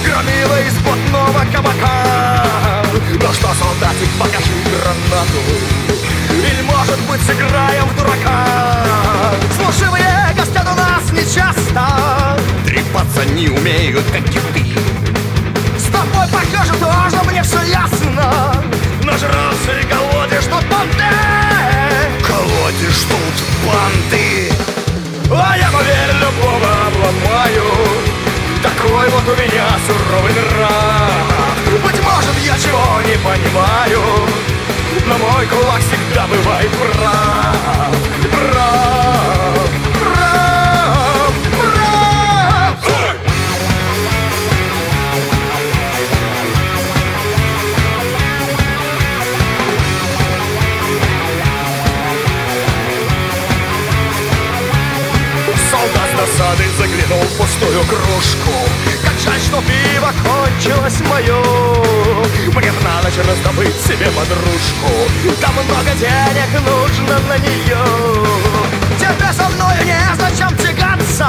Громила из потного кабака. Ну что, солдатик, покажи гранату, или, может быть, сыграем в дурака. Служивые гостят у нас нечасто, трепаться не умеют, как киты. С тобой, похоже, тоже мне все ясно. Нажрался и колодишь тут банды. Колодишь тут банды. А я, поверь, любого обломаю. Такой вот у меня суровый нрав. Быть может, я чего не понимаю, но мой кулак всегда бывает прав. Прав, прав, прав. Солдат с досадой заглянул в пустую кружку. Как жаль, что пиво кончилось мое. Мне б на ночь раздобыть себе подружку. Там много денег нужно на нее. Тебе со мною незачем тягаться.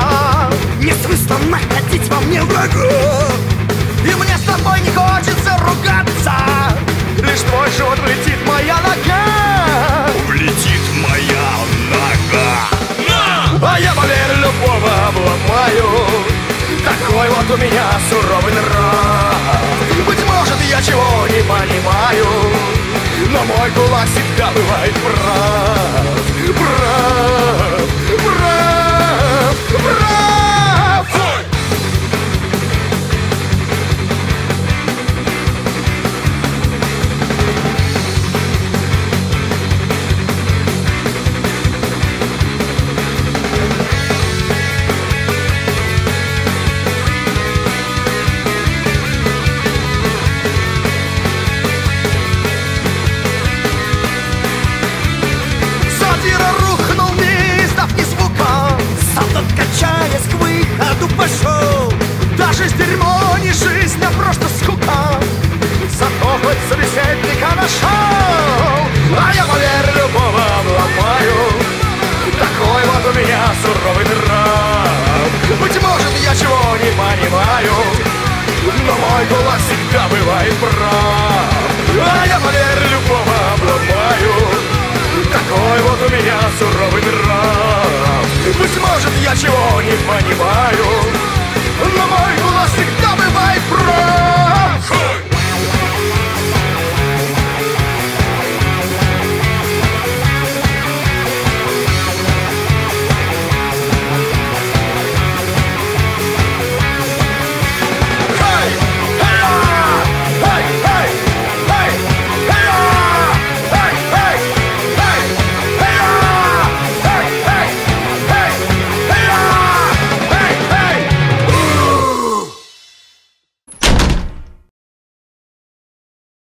Не смысла находить во мне врага. И мне с тобой не хочется ругаться. Лишь твой живот влетит моя нога. Влетит моя нога. А я, поверь, любого обломаю. Такой вот у меня суровый нрав. Быть может, я чего не понимаю, но мой кулак всегда бывает прав. Прав, прав, прав. Качаясь к выходу пошел. Даже с дерьмо не жизнь, а просто скука. Зато хоть собеседника нашел. А я, поверь, любого обломаю. Такой вот у меня суровый нрав. Быть может, я чего не понимаю, но мой кулак всегда бывает прав. А я, поверь, любого обломаю. Такой вот у меня суровый нрав. Быть может, я чего не понимаю,